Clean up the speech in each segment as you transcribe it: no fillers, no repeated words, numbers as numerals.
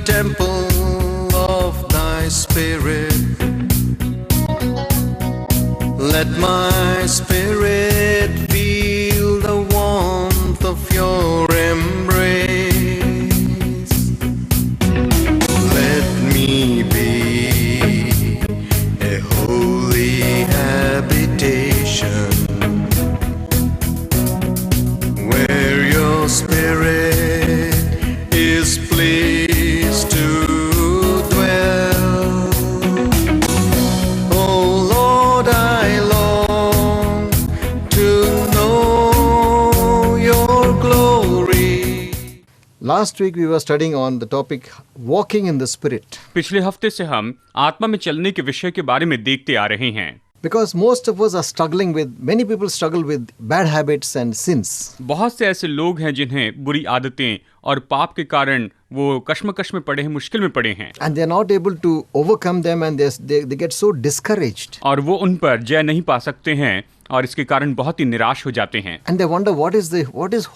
temple of thy spirit. Let my spirit feel the warmth of your embrace. Let me be a holy habitation where your spirit is pleased to dwell. Oh Lord, I long to know your glory. Last week we were studying on the topic walking in the spirit. पिछले हफ्ते से हम आत्मा में चलने के विषय के बारे में देखते आ रहे हैं। Because most of us are struggling with, many people struggle with bad habits and sins. बहुत से ऐसे लोग हैं जिन्हें बुरी आदतें और पाप के कारण वो कश्मकश में पड़े हैं, मुश्किल में पड़े हैं। And they are not able to overcome them and they get so discouraged. और वो उन पर जय नहीं पा सकते हैं और इसके कारण बहुत ही निराश हो जाते हैं। And they wonder what is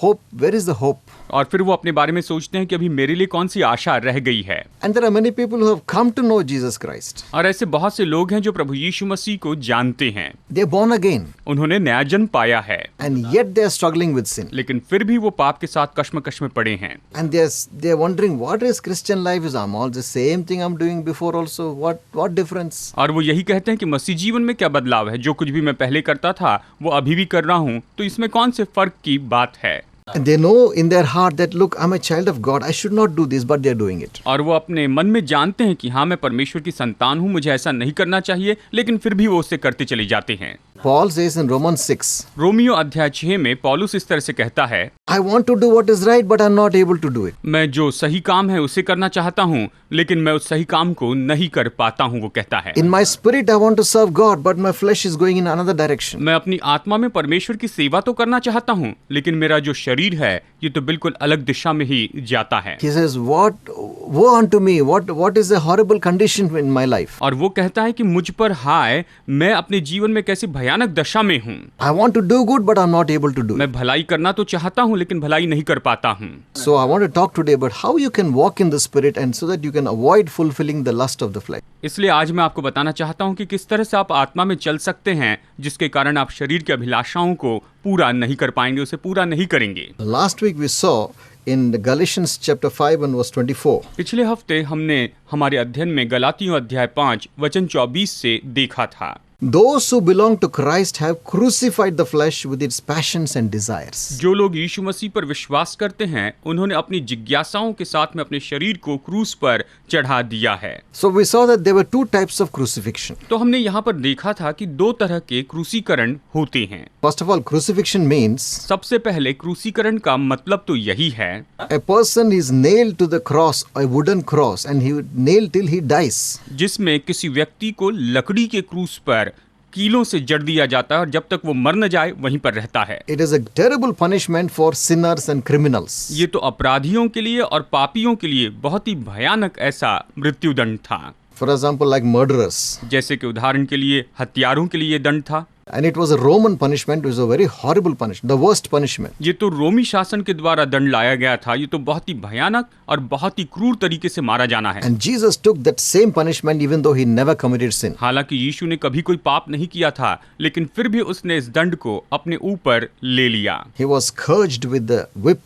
hope? Where is the hope? और फिर वो अपने बारे में सोचते हैं कि अभी मेरे लिए कौन सी आशा रह गई है। And there are many people who have come to know Jesus Christ. और ऐसे बहुत से लोग हैं जो प्रभु यीशु मसीह को जानते हैं। They are born again. उन्होंने नया जन्म पाया है। And yet they are struggling with sin. लेकिन फिर भी वो पाप के साथ कश्मकश में पड़े हैं। And they are wondering what is Christian life? Is I'm all the same thing I'm doing before also? What difference? और वो यही कहते हैं कि मसीह जीवन में क्या बदलाव है, जो कुछ भी मैं पहले करता था वो अभी भी कर रहा हूँ, तो इसमें कौन से फर्क की बात है। And they know in their heart that look, I'm a child of God. I should not do this, but they are doing it. और वो अपने मन में जानते हैं कि हाँ मैं परमेश्वर की संतान हूँ, मुझे ऐसा नहीं करना चाहिए, लेकिन फिर भी वो उसे करते चले जाते हैं। Paul says in Romans 6, Romeo अध्याय 6 में पौलुस इस तरह से कहता है, I want to do what is right, but I'm not able to do it. मैं जो सही काम है उसे करना चाहता हूँ, लेकिन मैं उस सही काम को नहीं कर पाता हूँ। वो कहता है, In my spirit I want to serve God, but my flesh is going in another direction. मैं अपनी आत्मा में परमेश्वर की सेवा तो करना चाहता हूँ, लेकिन मेरा जो शरीर है ये तो बिल्कुल अलग दिशा में ही जाता है। He says, woe unto me, what is a horrible condition in my life? और वो कहता है कि मुझ पर हाय, मैं अपने जीवन में कैसी भयानक दशा में हूँ। I want to do good, but I'm not able to do it. मैं भलाई करना तो चाहता हूँ, लेकिन भलाई नहीं कर पाता हूँ। So I want to talk today about how you can walk in the spirit and so that you can avoid fulfilling the lust of the flesh. इसलिए आज मैं आपको बताना चाहता हूँ कि किस तरह से आप आत्मा में चल सकते हैं, जिसके कारण आप शरीर की अभिलाषाओं को पूरा नहीं कर पाएंगे, उसे पूरा नहीं करेंगे। Last week we saw in Galatians chapter 5 and verse 24. पिछले हफ्ते हमने हमारे अध्ययन में गलातियों अध्याय 5 वचन 24 से देखा था। Those who belong to Christ have crucified the flesh with its passions and desires. जो लोग यीशु मसीह पर विश्वास करते हैं, उन्होंने अपनी जिज्ञासाओं के साथ में अपने शरीर को क्रूस पर चढ़ा दिया है। So we saw that there were two types of crucifixion. तो हमने यहाँ पर देखा था कि दो तरह के क्रूसीकरण होते हैं। First of all, crucifixion means सबसे पहले क्रूसीकरण का मतलब तो यही है, a person is nailed to the cross, a wooden cross, and he nailed till he dies. जिसमें किसी व्यक्ति को लकड़ी के क्रूस पर कीलों से जड़ दिया जाता है और जब तक वो मर न जाए वहीं पर रहता है। It is a terrible punishment for sinners and criminals. ये तो अपराधियों के लिए और पापियों के लिए बहुत ही भयानक ऐसा मृत्युदंड था। For example, like murderers. जैसे कि उदाहरण के लिए हत्यारों के लिए दंड था। And it was a Roman punishment. It was a very horrible punishment, the worst punishment. ये तो रोमी शासन के द्वारा दंड लाया गया था। ये तो बहुत ही भयानक और बहुत ही क्रूर तरीके से मारा जाना है। And Jesus took that same punishment even though he never committed sin. हालांकि यीशु ने कभी कोई पाप नहीं किया था, लेकिन फिर भी उसने इस दंड को अपने ऊपर ले लिया। He was scourged with the whip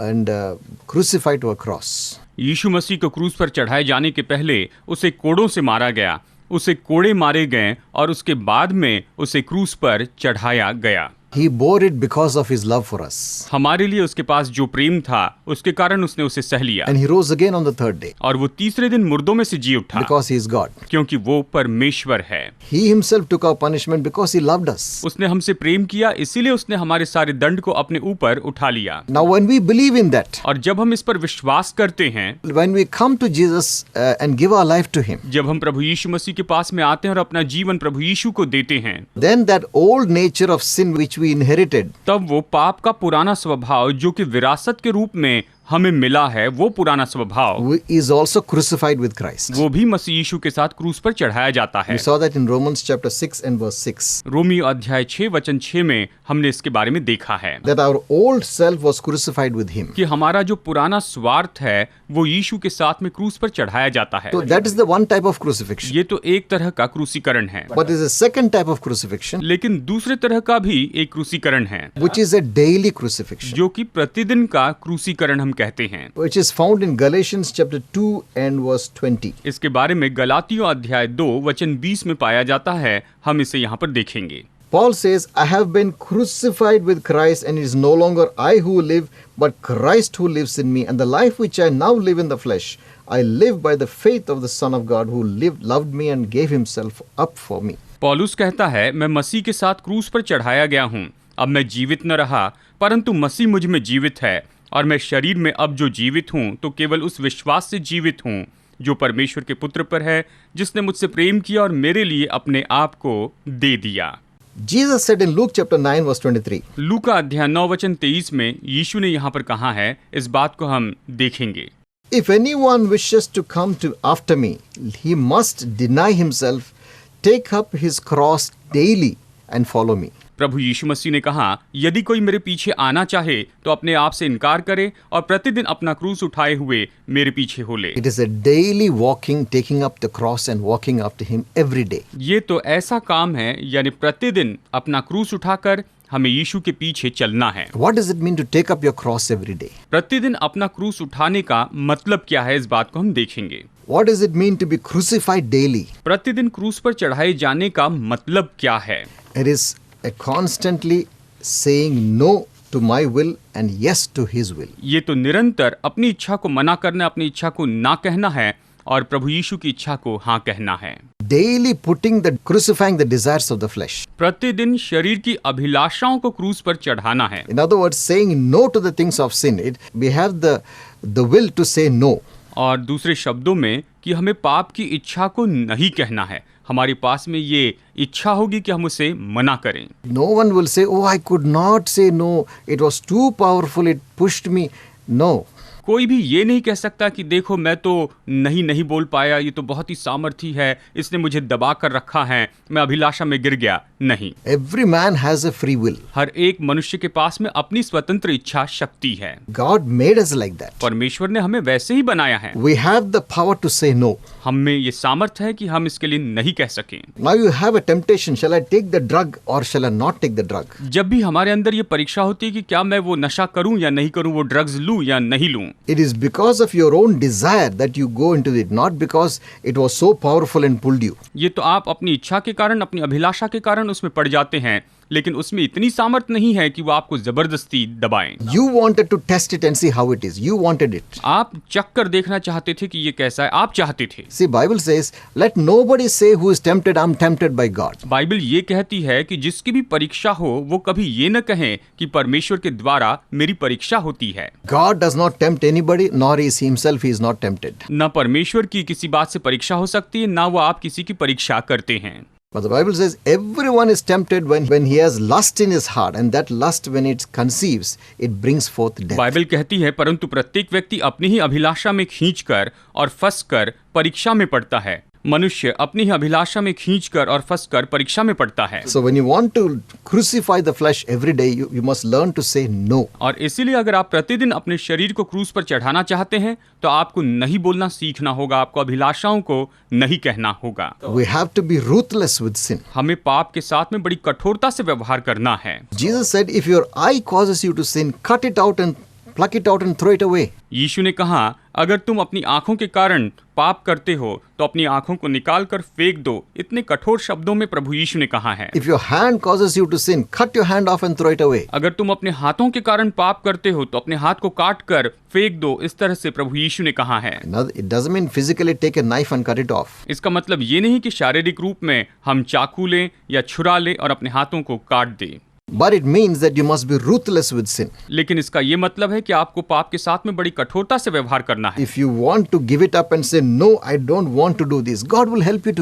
and crucified to a cross. यीशु मसीह को क्रूस पर चढ़ाए जाने के पहले उसे कोड़ों से मारा गया, उसे कोड़े मारे गए और उसके बाद में उसे क्रूस पर चढ़ाया गया। He bore it because of his love for us. हमारे लिए उसके पास जो प्रेम था उसके कारण उसने उसे सह लिया। And he rose again on the third day. और वो तीसरे दिन मुर्दों में से जी उठा। Because he is God. क्योंकि वो परमेश्वर है। He himself took our punishment because he loved us. उसने हमसे प्रेम किया, इसीलिए उसने हमारे सारे दंड को अपने ऊपर उठा लिया। Now when we believe in that, और जब हम इस पर विश्वास करते हैं, when we come to Jesus and give our life to him, जब हम प्रभु यीशु मसीह के पास में आते हैं और अपना जीवन प्रभु यीशु को देते हैं, then that old nature of sin which we inherited, तब वो पाप का पुराना स्वभाव जो कि विरासत के रूप में हमें मिला है वो पुराना स्वभाव is also crucified with Christ. वो भी मसीह यीशु के साथ क्रूस पर चढ़ाया जाता है। We saw that in Romans chapter 6 and verse 6. Romeo अध्याय 6 वचन 6 में हमने इसके बारे में देखा है That our old self was crucified with him. कि हमारा जो पुराना स्वार्थ है वो यीशु के साथ में क्रूस पर चढ़ाया जाता है। So that is the one type of crucifixion. ये तो एक तरह का क्रूसीकरण है, But there is a second type of crucifixion, लेकिन दूसरे तरह का भी एक क्रूसीकरण है which is a daily crucifixion, जो कि प्रतिदिन का क्रूसीकरण हम कहते हैं। which is found in Galatians chapter 2 and verse 20. इसके बारे में गलातियों अध्याय 2 वचन 20 में पाया जाता है। हम इसे यहाँ पर देखेंगे। Paul says, I have been crucified with Christ, and it is no longer I who live, but Christ who lives in me. And the life which I now live in the flesh, I live by the faith of the Son of God who loved me and gave himself up for me. पौलुस कहता है, मैं मसीह के साथ क्रूस पर चढ़ाया गया हूँ। अब मैं जीवित न रहा, परंतु मसीह मुझ में जीवित है, और मैं शरीर में अब जो जीवित हूँ तो केवल उस विश्वास से जीवित हूँ जो परमेश्वर के पुत्र पर है, जिसने मुझसे प्रेम किया और मेरे लिए अपने आप को दे दिया। Jesus said in Luke chapter 9 verse 23. लूका अध्याय 9 वचन 23 में यीशु ने यहाँ पर कहा है, इस बात को हम देखेंगे। If anyone wishes to come to after me, he must deny himself, take up his cross daily and follow me. प्रभु यीशु मसीह ने कहा, यदि कोई मेरे पीछे आना चाहे तो अपने आप से इनकार करे और प्रतिदिन अपना क्रूस उठाए हुए मेरे पीछे हो ले। It is a daily walking, taking up the cross and walking after him every day. ये तो ऐसा काम है, यानी प्रतिदिन अपना क्रूस उठाकर हमें यीशु के पीछे चलना है। What does it mean to take up your cross every day? प्रतिदिन अपना क्रूस उठाने का मतलब क्या है, इस बात को हम देखेंगे। What does it mean to be crucified daily? प्रतिदिन क्रूस पर चढ़ाए जाने का मतलब क्या है? It is a constantly saying no to my will and yes to his will. ये तो निरंतर अपनी इच्छा को मना करना, अपनी इच्छा को ना कहना है और प्रभु यीशु की इच्छा को हाँ कहना है। Daily crucifying the desires of the flesh. प्रतिदिन शरीर की अभिलाषाओं को क्रूस पर चढ़ाना है। In other words, saying no to the things of sin. We have the will to say no. और दूसरे शब्दों में कि हमें पाप की इच्छा को नहीं कहना है। हमारे पास में ये इच्छा होगी कि हम उसे मना करें। No one will say, oh, I could not say no. It was too powerful. It pushed me. No. कोई भी ये नहीं कह सकता कि देखो मैं तो नहीं बोल पाया, ये तो बहुत ही सामर्थी है, इसने मुझे दबा कर रखा है, मैं अभिलाषा में गिर गया। नहीं। Every man has a free will. हर एक मनुष्य के पास में अपनी स्वतंत्र इच्छा शक्ति है। God made us like that. परमेश्वर ने हमें वैसे ही बनाया है। We have the power to say no. हम में ये सामर्थ है कि हम इसके लिए नहीं कह सकें। Now you have a temptation. Shall I take the drug or shall I not take the drug? जब भी हमारे अंदर ये परीक्षा होती है कि क्या मैं वो नशा करूं या नहीं करूं, वो ड्रग्स लूं या नहीं लूं, It is because of your own desire that you go into it, not because it was so powerful and pulled you. ये तो आप अपनी इच्छा के कारण, अपनी अभिलाषा के कारण उसमें पड़ जाते हैं, लेकिन उसमें इतनी सामर्थ नहीं है कि वो आपको जबरदस्ती दबाएं। You wanted to test it and see how it is. You wanted it. आप चख कर देखना चाहते थे कि ये कैसा है, आप चाहते थे। See, Bible says, let nobody say who is tempted, I'm tempted by God. Bible ये कहती है कि जिसकी भी परीक्षा हो वो कभी ये न कहे कि परमेश्वर के द्वारा मेरी परीक्षा होती है। God does not tempt anybody, nor is himself, he is not tempted. न परमेश्वर की किसी बात से परीक्षा हो सकती है, ना वो आप किसी की परीक्षा करते हैं। But the Bible says everyone is tempted when he has lust in his heart, and that lust, when it conceives, it brings forth death. Bible कहती है परंतु प्रत्येक व्यक्ति अपनी ही अभिलाषा में खींचकर और फंसकर परीक्षा में पड़ता है। मनुष्य अपनी ही अभिलाषा में खींचकर और फंसकर परीक्षा में पड़ता है। So when you want to crucify the flesh every day, you must learn to say no. और इसीलिए अगर आप प्रतिदिन अपने शरीर को क्रूस पर चढ़ाना चाहते हैं तो आपको नहीं बोलना सीखना होगा, आपको अभिलाषाओं को नहीं कहना होगा। We have to be ruthless with sin. हमें पाप के साथ में बड़ी कठोरता से व्यवहार करना है। Jesus said, if your eye causes you to sin, cut it out and pluck it out and throw it away. यीशु ने कहा, अगर तुम अपनी आंखों के कारण पाप करते हो तो अपनी आंखों को निकाल कर फेंक दो। इतने कठोर शब्दों में प्रभु यीशु ने कहा है। If your hand causes you to sin, cut your hand off and throw it away. अगर तुम अपने हाथों के कारण पाप करते हो तो अपने हाथ को काट कर फेंक दो। इस तरह से प्रभु यीशु ने कहा है। It doesn't mean physically take a knife and cut it off. इसका मतलब ये नहीं कि शारीरिक रूप में हम चाकू लें या छुरा लें और अपने हाथों को काट दें। But it means that you must be ruthless with sin. लेकिन इसका ये मतलब है कि आपको पाप के साथ में बड़ी कठोरता से व्यवहार करना है। If you want to give it up and say, no, I don't want to do this, God will help you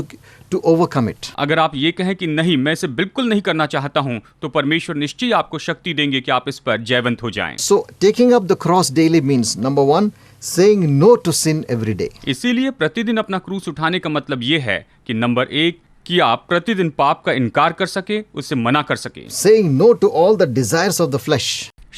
to overcome it. अगर आप ये कहें कि नहीं, मैं इसे बिल्कुल नहीं करना चाहता हूँ, तो परमेश्वर निश्चय आपको शक्ति देंगे कि आप इस पर जयवंत हो जाएं। So taking up the cross daily means, number one, saying no to sin every day. इसीलिए प्रतिदिन अपना क्रूस उठाने का मतलब ये है कि नंबर 1 कि आप प्रतिदिन पाप का इनकार कर सके, उससे मना कर सके। Saying no to all the desires of the flesh.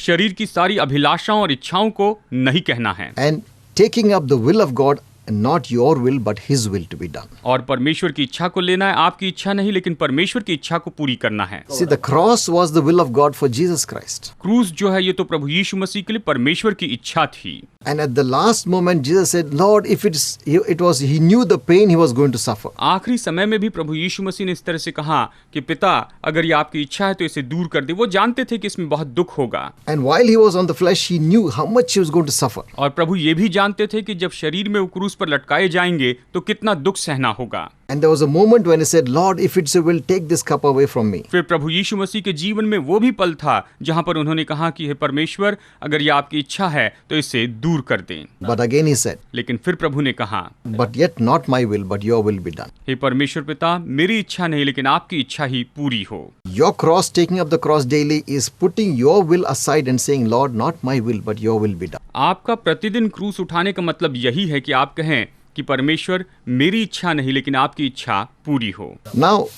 शरीर की सारी अभिलाषाओं और इच्छाओं को नहीं कहना है। And taking up the will of God, and not your will but His will to be done. और परमेश्वर की इच्छा को लेना है, आपकी इच्छा नहीं लेकिन परमेश्वर की इच्छा को पूरी करना है। See, the cross was the will of God for Jesus Christ. क्रूस जो है ये तो प्रभु यीशु मसीह के लिए परमेश्वर की इच्छा थी। And at the last moment Jesus said, Lord, if he knew the pain he was going to suffer. आखिरी समय में भी प्रभु यीशु मसीह ने इस तरह से कहा कि पिता, अगर ये आपकी इच्छा है तो इसे दूर कर दे। वो जानते थे कि इसमें बहुत दुख होगा। And while he was on the flesh, he knew how much he was going to suffer. और प्रभु ये भी जानते थे कि जब शरीर में वो क्रूस पर लटकाए जाएंगे तो कितना दुख सहना होगा। And there was a moment when he said, Lord, if it's your will, take this cup away from me. फिर प्रभु यीशु मसीह के जीवन में वो भी पल था जहां पर उन्होंने कहा कि हे परमेश्वर, अगर ये आपकी इच्छा है तो इसे दूर कर दें। But again he said, लेकिन फिर प्रभु ने कहा, But yet not my will, but your will be done. हे परमेश्वर पिता, मेरी इच्छा नहीं लेकिन आपकी इच्छा ही पूरी हो। Your cross, taking up the cross daily, is putting your will aside and saying, Lord, not my will, but your will be done. आपका प्रतिदिन क्रूस उठाने का मतलब यही है कि आप कहें कि परमेश्वर, मेरी इच्छा नहीं लेकिन आपकी इच्छा पूरी हो। Now,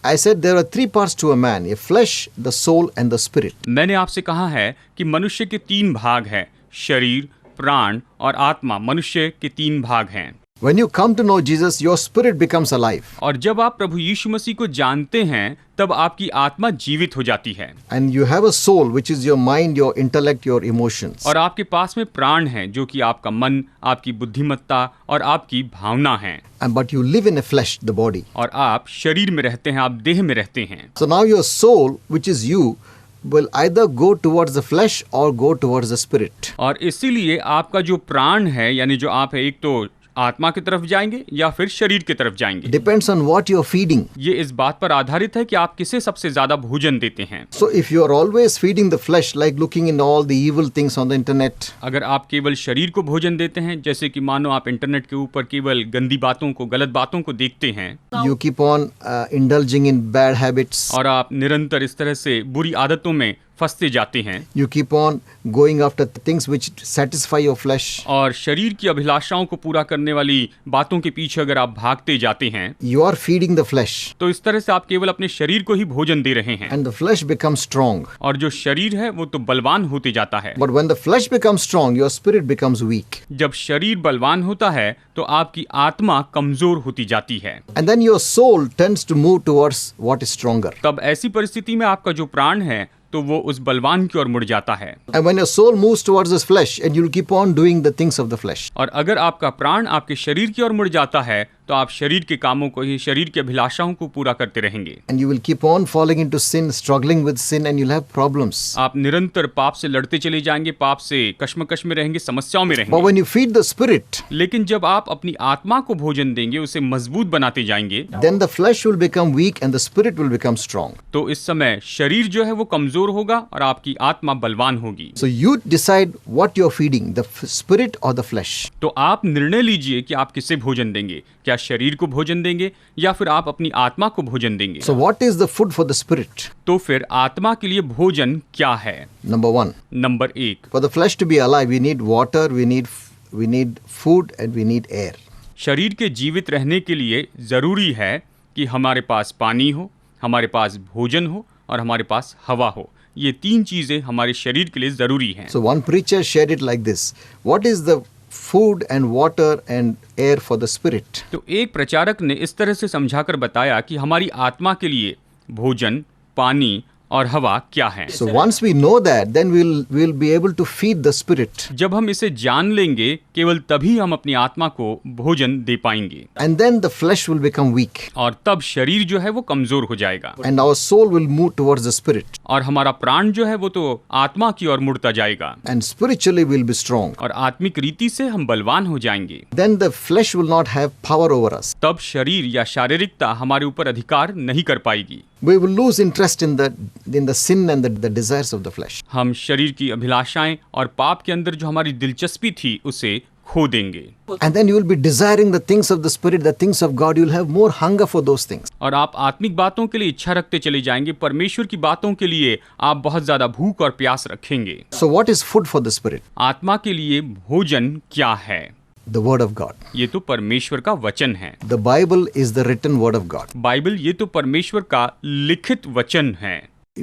I said there are three parts to a man: a flesh, the soul, and the spirit. मैंने आपसे कहा है कि मनुष्य के 3 भाग हैं, शरीर, प्राण और आत्मा। मनुष्य के 3 भाग हैं। When you come to know Jesus, your spirit becomes alive. और जब आप प्रभु यीशु मसीह को जानते हैं तब आपकी आत्मा जीवित हो जाती है। And you have a soul, which is your mind, your intellect, your emotions. और आपके पास में प्राण है जो कि आपका मन, आपकी बुद्धिमत्ता और आपकी भावना है। And but you live in a flesh, the body. और आप शरीर में रहते हैं, आप देह में रहते हैं। So now your soul, which is you, will either go towards the flesh or go towards the spirit. और इसीलिए आपका जो प्राण है, यानी जो आप है, एक तो आत्मा की तरफ जाएंगे या फिर शरीर की तरफ जाएंगे। Depends on what you are feeding. ये इस बात पर आधारित है कि आप किसे सबसे ज्यादा भोजन देते हैं। So if you are always feeding the flesh, like looking in all the evil things on the internet, अगर आप केवल शरीर को भोजन देते हैं, जैसे कि मानो आप इंटरनेट के ऊपर केवल गंदी बातों को, गलत बातों को देखते हैं, you keep on indulging in bad habits, और आप निरंतर इस तरह से बुरी आदतों में फंसते जाते हैं, you keep on going after things which satisfy your flesh, और शरीर की अभिलाषाओं को पूरा करने वाली बातों के पीछे अगर आप भागते जाते हैं, you are feeding the flesh, तो इस तरह से आप केवल अपने शरीर को ही भोजन दे रहे हैं। and the flesh becomes strong. और जो शरीर है वो तो बलवान होते जाता है। But when the flesh becomes strong, your spirit becomes weak. जब शरीर बलवान होता है तो आपकी आत्मा कमजोर होती जाती है। And then your soul tends to move towards what is stronger. तब ऐसी परिस्थिति में आपका जो प्राण है तो वो उस बलवान की ओर मुड़ जाता है। And when your soul moves towards this flesh, and you'll keep on doing the things of the flesh. और अगर आपका प्राण आपके शरीर की ओर मुड़ जाता है तो आप शरीर के कामों को ही, शरीर की अभिलाषाओं को पूरा करते रहेंगे। And you will keep on falling into sin, struggling with sin, and you'll have problems. आप निरंतर पाप से लड़ते चले जाएंगे, पाप से कश्मकश में रहेंगे, समस्याओं में But रहेंगे। when you feed the spirit, लेकिन जब आप अपनी आत्मा को भोजन देंगे, उसे मजबूत बनाते जाएंगे, then the flesh will become weak and the spirit will become strong. तो इस समय शरीर जो है वो कमजोर होगा और आपकी आत्मा बलवान होगी। So you decide what you're feeding, the spirit or the flesh. तो आप निर्णय लीजिए कि आप किसे भोजन देंगे, क्या शरीर को भोजन देंगे या फिर आप अपनी आत्मा को भोजन देंगे। So what is the food for the spirit? तो फिर आत्मा के लिए भोजन क्या है? Number 1. Number 1, For the flesh to be alive, we need water, we need food, and we need air. शरीर के जीवित रहने के लिए जरूरी है कि हमारे पास पानी हो, हमारे पास भोजन हो और हमारे पास हवा हो। ये 3 चीजें हमारे शरीर के लिए जरूरी हैं। So one preacher shared it like this: what is the food and water and air for the spirit? तो एक प्रचारक ने इस तरह से समझाकर बताया कि हमारी आत्मा के लिए भोजन, पानी और हवा क्या है। So once we know that, then we'll be able to feed the spirit. जब हम इसे जान लेंगे, केवल तभी हम अपनी आत्मा को भोजन दे पाएंगे। And then the flesh will become weak. और तब शरीर जो है वो कमजोर हो जाएगा। And our soul will move towards the spirit. और हमारा प्राण जो है वो तो आत्मा की ओर मुड़ता जाएगा। And spiritually we'll be strong. और आत्मिक रीति से हम बलवान हो जाएंगे। Then the flesh will not have power over us. तब शरीर या शारीरिकता हमारे ऊपर अधिकार नहीं कर पाएगी। We will lose interest in the sin and the desires of the flesh. हम शरीर की अभिलाषाएं और पाप के अंदर जो हमारी दिलचस्पी थी उसे खो देंगे। And then you will be desiring the things of the Spirit, the things of God. You will have more hunger for those things. और आप आत्मिक बातों के लिए इच्छा रखते चले जाएंगे, परमेश्वर की बातों के लिए आप बहुत ज्यादा भूख और प्यास रखेंगे। So what is food for the Spirit? आत्मा के लिए भोजन क्या है? The Word of God. ये तो परमेश्वर का वचन है। The Bible is the written Word of God. Bible ये तो परमेश्वर का लिखित वचन है।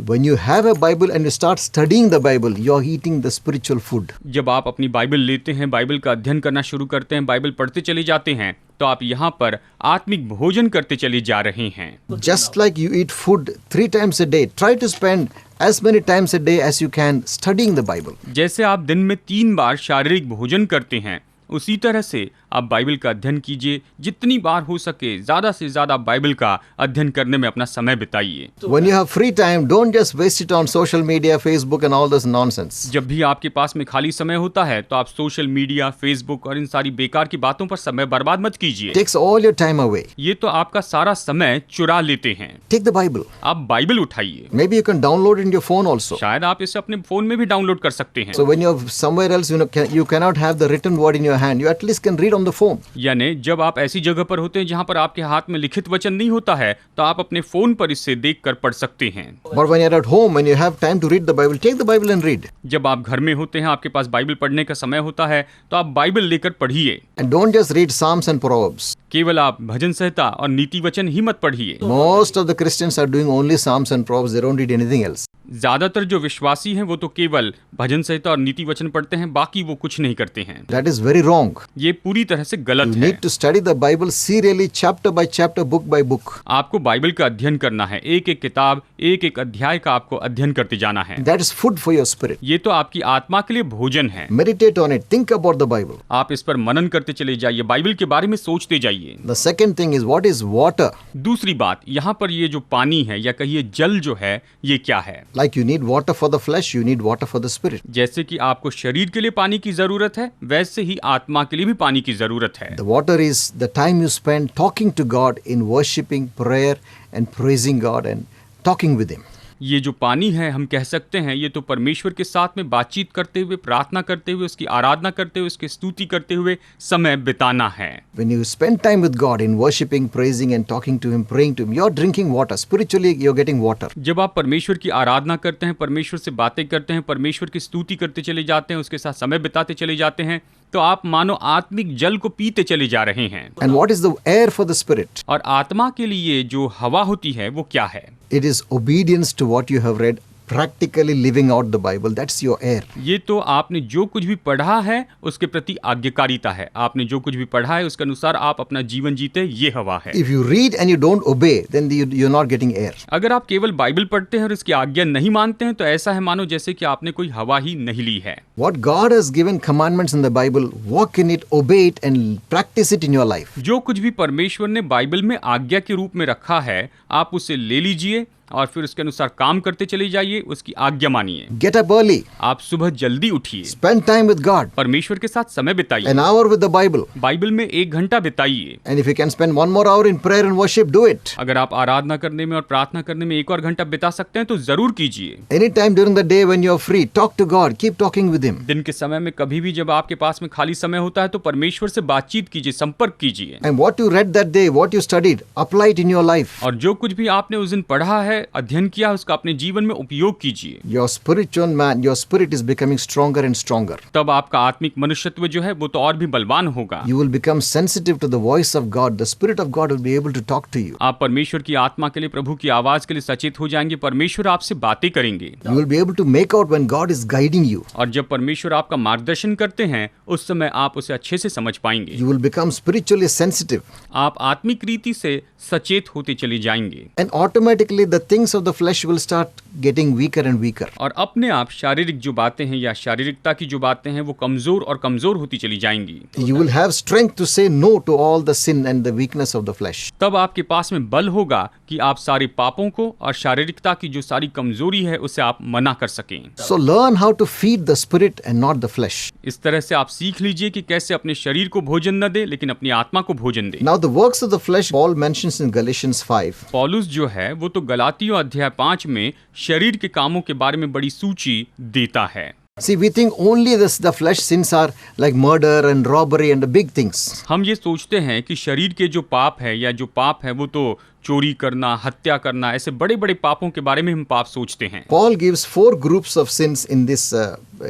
When you have a Bible and you start studying the Bible, you are eating the spiritual food. जब आप अपनी बाइबल लेते हैं, बाइबल का अध्ययन करना शुरू करते हैं, बाइबल पढ़ते चले जाते हैं, तो आप यहाँ पर आत्मिक भोजन करते चले जा रहे हैं। Just like you eat food 3 times a day, try to spend as many times a day as you can studying the Bible. जैसे आप दिन में 3 बार शारीरिक भोजन करते हैं, उसी तरह से आप बाइबल का अध्ययन कीजिए। जितनी बार हो सके ज़्यादा से ज़्यादा बाइबल का अध्ययन करने में अपना समय बिताइए। When you have free time, don't just waste it on social media, Facebook and all this nonsense. जब भी आपके पास में खाली समय होता है तो आप सोशल मीडिया, फेसबुक और इन सारी बेकार की बातों पर समय बर्बाद मत कीजिए। It takes all your time away. ये तो आपका सारा समय चुरा लेते हैं। Take the Bible. आप बाइबल उठाइए। Maybe you can download it in your phone also. शायद आप इसे अपने फोन में भी डाउनलोड कर सकते हैं। So when you're somewhere else, you cannot have the written word in your hand. You at least can read on the phone. यानी जब आप ऐसी जगह पर होते हैं जहां पर आपके हाथ में लिखित वचन नहीं होता है, तो आप अपने फोन पर इससे देखकर पढ़ सकते हैं। But when you're at home, when you have time to read the Bible, take the Bible and read. जब आप घर में होते हैं, आपके पास बाइबल पढ़ने का समय होता है, तो आप बाइबल लेकर पढ़िए। And don't just read Psalms and Proverbs. केवल आप भजन संहिता और नीति वचन ही मत पढ़िए। Most of the Christians are doing only Psalms and Proverbs. They don't read anything else. ज्यादातर जो विश्वासी हैं वो तो केवल भजन संहिता और नीति वचन पढ़ते हैं, बाकी वो कुछ नहीं करते हैं। That is very wrong. ये पूरी तरह से गलत You है। need to study the Bible serially, chapter by chapter, book by book. आपको बाइबल का अध्ययन करना है, एक एक किताब, एक एक अध्याय का आपको अध्ययन करते जाना है। That is food for your spirit. ये तो आपकी आत्मा के लिए भोजन है। Meditate on it. Think about the Bible. आप इस पर मनन करते चले जाइए, बाइबल के बारे में सोचते जाइए। The second thing is, what is water? दूसरी बात, यहाँ पर ये जो पानी है या कहिए जल जो है, ये क्या है? Like you need water for the flesh, you need water for the spirit. जैसे कि आपको शरीर के लिए पानी की जरूरत है, वैसे ही आत्मा के लिए भी पानी की जरूरत है। The water is the time you spend talking to God in worshiping, prayer and praising God and talking with Him. ये जो पानी है, हम कह सकते हैं, ये तो परमेश्वर के साथ में बातचीत करते हुए, प्रार्थना करते हुए, उसकी आराधना करते हुए, उसकी स्तुति करते हुए समय बिताना है। When you spend time with God in worshiping, praising and talking to Him, praying to Him, you're drinking water. Spiritually, you're getting water. जब आप परमेश्वर की आराधना करते हैं, परमेश्वर से बातें करते हैं, परमेश्वर की स्तुति करते चले जाते हैं, उसके साथ समय बिताते चले जाते हैं, तो आप मानो आत्मिक जल को पीते चले जा रहे हैं। And what is the air for the spirit? और आत्मा के लिए जो हवा होती है वो क्या है? It is obedience to what you have read, practically living out the Bible. That's your air. ये तो आपने जो कुछ भी पढ़ा है उसके प्रति आज्ञाकारिता है। आपने जो कुछ भी पढ़ा है उसके अनुसार आप अपना जीवन जीते, ये हवा है। If you read and you don't obey, then you're not getting air. अगर आप केवल बाइबल पढ़ते हैं और इसकी आज्ञा नहीं मानते हैं, तो ऐसा है मानो जैसे कि आपने कोई हवा ही नहीं ली है। What God has given commandments in the Bible, walk in it, obey it and practice it in your life. जो कुछ भी परमेश्वर ने बाइबल में आज्ञा के रूप में रखा है, आप उसे ले लीजिए और फिर उसके अनुसार काम करते चले जाइए, उसकी आज्ञा मानिए। Get up early. आप सुबह जल्दी उठिए, Spend time with God. परमेश्वर के साथ समय बिताइए, An hour with the Bible. Bible में 1 घंटा बिताइए। And if you can spend 1 more hour in prayer and worship, do it. अगर आप आराधना करने में और प्रार्थना करने में 1 और घंटा बिता सकते हैं तो जरूर कीजिए। Anytime during the day when you're free, talk to God. Keep talking with Him. दिन के समय में कभी भी जब आपके पास में खाली समय होता है तो परमेश्वर से बातचीत कीजिए, संपर्क कीजिए। And what you read that day, what you studied, apply it in your life. और जो कुछ भी आपने उस दिन पढ़ा है, अध्ययन किया, उसका अपने जीवन में उपयोग कीजिए। Your spiritual man, your spirit is becoming stronger and stronger. तब आपका आत्मिक मनुष्यत्व जो है वो तो और भी बलवान होगा। You will become sensitive to the voice of God. The Spirit of God will be able to talk to you. आप परमेश्वर की आत्मा के लिए, प्रभु की आवाज के लिए सचेत हो जाएंगे। परमेश्वर आपसे बातें करेंगे You will be able to make out when God is guiding you. और जब परमेश्वर आपका मार्गदर्शन करते हैं उस समय आप उसे अच्छे से समझ पाएंगे। You will become spiritually sensitive. आप आत्मिक रीति से सचेत होते चले जाएंगे And automatically the things of the flesh will start getting weaker and weaker. और अपने आप शारीरिक जो बातें हैं या शारीरिकता की जो बातें हैं वो कमजोर और कमजोर होती चली जाएंगी। You will have strength to say no to all the sin and the weakness of the flesh. तब आपके पास में बल होगा कि आप सारे पापों को और शारीरिकता की जो सारी कमजोरी है उसे आप मना कर सकें। So learn how to feed the spirit and not the flesh. इस तरह से आप सीख लीजिए कि कैसे अपने शरीर को भोजन न दे लेकिन अपनी आत्मा को भोजन दे। Now the works of the flesh Paul mentions in Galatians 5. पौलुस जो है वो तो गलाती गलातियों अध्याय 5 में शरीर के कामों के बारे में बड़ी सूची देता है। See, we think only the flesh sins are like murder and robbery and the big things. हम ये सोचते हैं कि शरीर के जो पाप है या जो पाप है वो तो चोरी करना, हत्या करना, ऐसे बड़े बड़े पापों के बारे में हम पाप सोचते हैं। Paul gives 4 groups of sins in this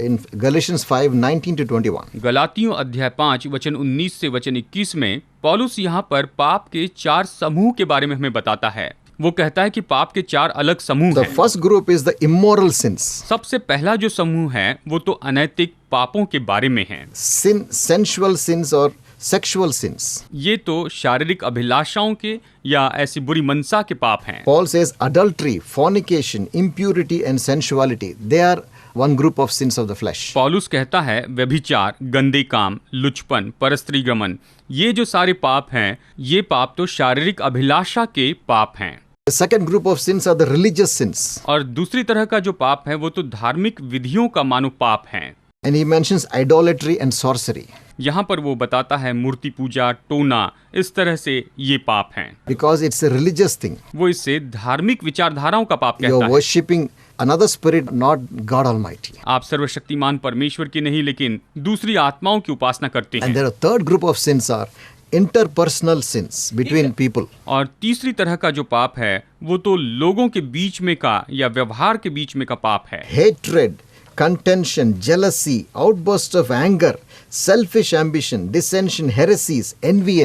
in Galatians 5:19 to 21. गलातियों अध्याय 5 वचन 19 से वचन 21 में पौलुस यहाँ पर पाप के 4 समूह के बारे में हमें बताता है। वो कहता है कि पाप के 4 अलग समूह The हैं। first group is the immoral sins. सबसे पहला जो समूह है वो तो अनैतिक पापों के बारे में है। Sensual sins or sexual sins. ये तो शारीरिक अभिलाषाओं के या ऐसी बुरी मनसा के पाप हैं। Paul says adultery, fornication, impurity and sensuality. They are one group of sins of the flesh. पौलुस कहता है व्यभिचार, गंदे काम, लुचपन, परस्त्री गमन, ये जो सारे पाप हैं, ये पाप तो शारीरिक अभिलाषा के पाप हैं। The second group of sins are the religious sins. और दूसरी तरह का जो पाप है वो तो धार्मिक विधियों का मानो पाप है। And he mentions idolatry and sorcery. यहाँ पर वो बताता है मूर्ति पूजा, टोना, इस तरह से ये पाप हैं। Because it's a religious thing. वो इससे धार्मिक विचारधाराओं का पाप You're कहता है। worshipping another spirit, not God Almighty. आप सर्वशक्तिमान परमेश्वर की नहीं लेकिन दूसरी आत्माओं की उपासना करते And हैं। there are third group of sins are interpersonal sins between people. और तीसरी तरह का जो पाप है वो तो लोगों के बीच में का या व्यवहार के बीच में का पाप है। Hatred, contention, jealousy, outbursts of anger, selfish ambition, dissension, heresies, envy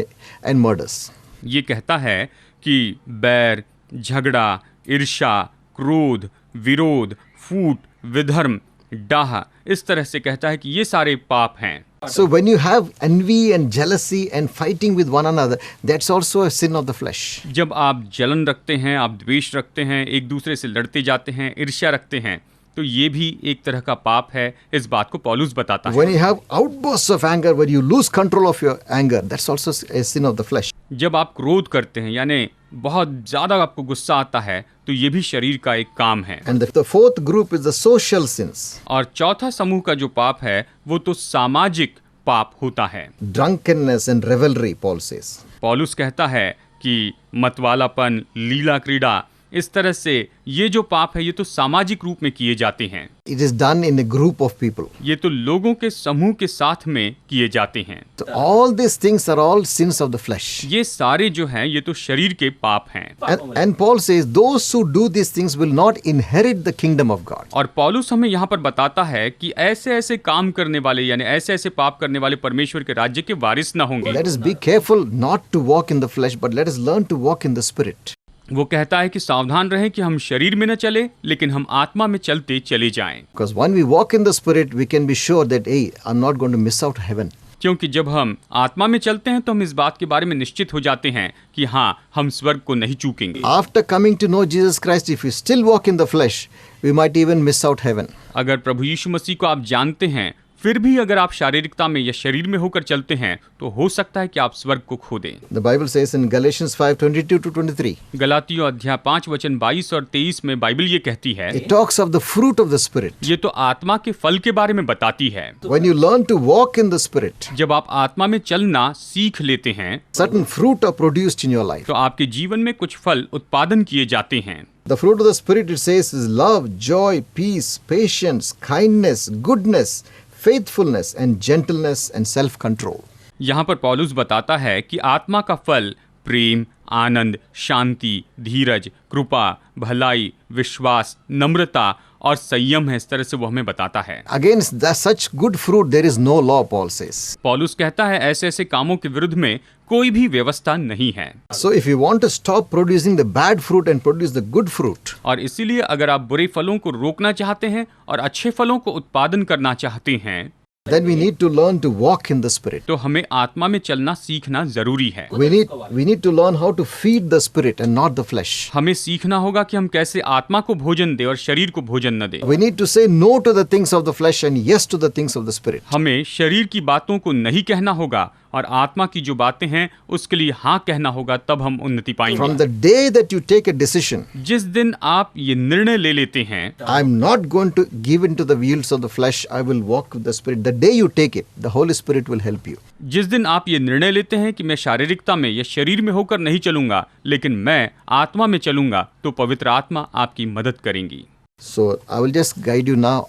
and murders. ये कहता है कि बैर, झगड़ा, ईर्ष्या, क्रोध, विरोध, फूट, विधर्म, डाह, इस तरह से कहता है कि ये सारे पाप हैं। So when you have envy and jealousy and fighting with one another, that's also a sin of the flesh. जब आप जलन रखते हैं, आप द्वेष रखते हैं, एक दूसरे से लड़ते जाते हैं, ईर्ष्या रखते हैं, तो ये भी एक तरह का पाप है। इस बात को पौलुस बताता है। When you have outbursts of anger, where you lose control of your anger, that's also a sin of the flesh. जब आप क्रोध करते हैं यानी बहुत ज्यादा आपको गुस्सा आता है तो ये भी शरीर का एक काम है। And the fourth group is the social sins. और चौथा समूह का जो पाप है वो तो सामाजिक पाप होता है। Drunkenness and revelry, Paul says. पौलुस कहता है कि मतवालापन, लीला क्रीड़ा, इस तरह से ये जो पाप है ये तो सामाजिक रूप में किए जाते हैं। It is done in a group of people. ये तो लोगों के समूह के साथ में किए जाते हैं। So all these things are all sins of the flesh. ये सारे जो हैं ये तो शरीर के पाप हैं। And Paul says those who do these things will not inherit the kingdom of God. और पौलुस हमें यहाँ पर बताता है कि ऐसे ऐसे काम करने वाले यानी ऐसे ऐसे पाप करने वाले परमेश्वर के राज्य के वारिस न होंगे। Let us be careful not to walk in the flesh, but let us learn to walk in the spirit. वो कहता है कि सावधान रहें कि हम शरीर में न चले लेकिन हम आत्मा में चलते चले जाएं। Because when we walk in the spirit, we can be sure that, hey, I'm not going to miss out heaven. क्योंकि जब हम आत्मा में चलते हैं तो हम इस बात के बारे में निश्चित हो जाते हैं कि हाँ, हम स्वर्ग को नहीं चूकेंगे। After coming to know Jesus Christ, if we still walk in the flesh, we might even miss out heaven. अगर प्रभु यीशु मसीह को आप जानते हैं फिर भी अगर आप शारीरिकता में या शरीर में होकर चलते हैं तो हो सकता है कि आप स्वर्ग को खो दें। The Bible says in Galatians 5:22 to 23, गलातियों अध्याय 5 वचन 22 और 23 में बाइबल ये कहती है, it talks of the fruit of the spirit. ये तो आत्मा के फल के बारे में बताती है। When you learn to walk in the spirit, जब आप आत्मा में चलना सीख लेते हैं certain fruit are produced in your life. तो आपके जीवन में कुछ फल उत्पादन किए जाते हैं। The fruit of the spirit, it says, is love, joy, peace, patience, kindness, goodness, faithfulness and gentleness and self-control. यहाँ पर पौलुस बताता है कि आत्मा का फल प्रेम, आनंद, शांति, धीरज, कृपा, भलाई, विश्वास, नम्रता और संयम है। इस तरह से वो हमें बताता है। Against such good fruit there is no law, Paul says. पौलुस कहता है ऐसे ऐसे कामों के विरुद्ध में कोई भी व्यवस्था नहीं है। So if you want to stop producing the bad fruit and produce the good fruit, और इसीलिए अगर आप बुरे फलों को रोकना चाहते हैं और अच्छे फलों को उत्पादन करना चाहते हैं then we need to learn to walk in the spirit. तो हमें आत्मा में चलना सीखना जरूरी है। We need to learn how to feed the spirit and not the flesh. हमें सीखना होगा कि हम कैसे आत्मा को भोजन दें और शरीर को भोजन न दें। We need to say no to the things of the flesh and yes to the things of the spirit. हमें शरीर की बातों को नहीं कहना होगा और आत्मा की जो बातें हैं उसके लिए हाँ कहना होगा, तब हम उन्नति From पाएंगे। the day that you take a decision, जिस दिन आप ये निर्णय ले लेते हैं, I'm not going to give into the wheels of the flesh, I will walk with the Spirit. The day you take it, the Holy Spirit will help you. जिस दिन आप ये निर्णय लेते हैं कि मैं शारीरिकता में या शरीर में होकर नहीं चलूंगा, लेकिन मैं आत्मा में चलूंगा, तो पवित्र आत्मा आपकी मदद करेंगी। So I will just guide you now.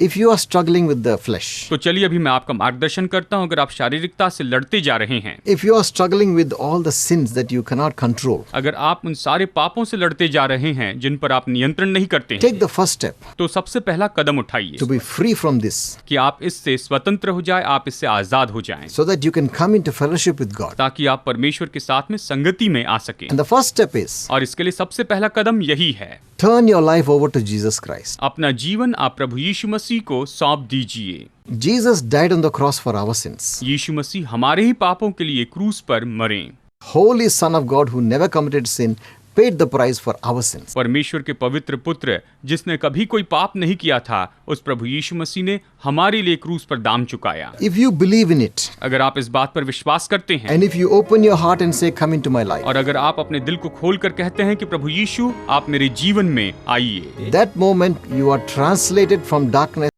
If you are struggling with the flesh, तो चलिए अभी मैं आपका मार्गदर्शन करता हूं। अगर आप शारीरिकता से लड़ते जा रहे हैं, if you are struggling with all the sins that you cannot control, अगर आप उन सारे पापों से लड़ते जा रहे हैं जिन पर आप नियंत्रण नहीं करते हैं, take the first step तो सबसे पहला कदम उठाइए to be free from this, कि आप इससे स्वतंत्र हो जाए, आप इससे आजाद हो जाएं, so that you can come into fellowship with God. ताकि आप परमेश्वर के साथ में संगति में आ सकें। And the first step is और इसके लिए सबसे पहला कदम यही है, turn your life over to Jesus Christ. अपना जीवन आप प्रभु यीशु मसीह को सौंप दीजिए। Jesus died on the cross for our sins. यीशु मसीह हमारे ही पापों के लिए क्रूस पर मरे। Holy Son of God who never committed sin paid the price for our sins. परमेश्वर के पवित्र पुत्र जिसने कभी कोई पाप नहीं किया था, उस प्रभु यीशु मसीह ने हमारे लिए क्रूस पर दाम चुकाया। If you believe in it, अगर आप इस बात पर विश्वास करते हैं, and if you open your heart and say, come into my life, और अगर आप अपने दिल को खोलकर कहते हैं कि प्रभु यीशु आप मेरे जीवन में आइए, that moment you are translated from darkness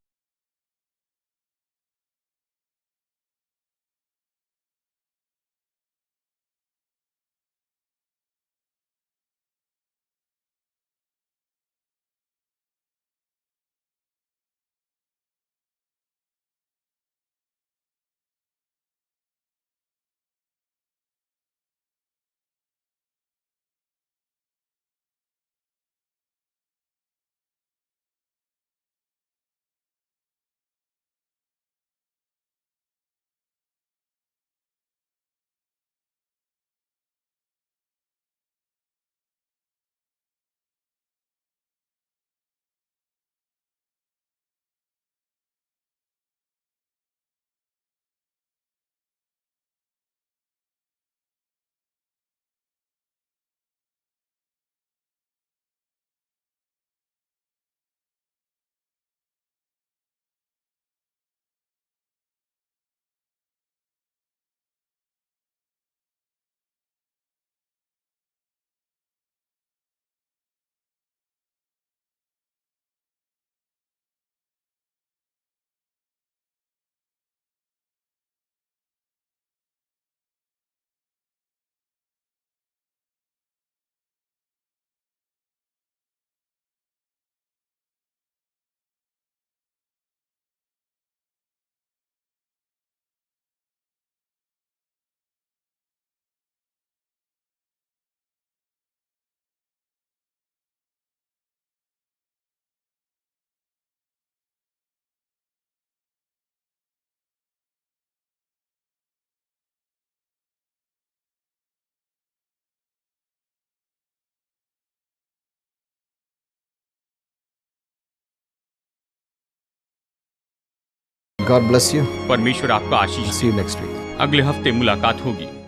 God bless you. परमेश्वर आपका आशीष See you next week. दे। अगले हफ्ते मुलाकात होगी।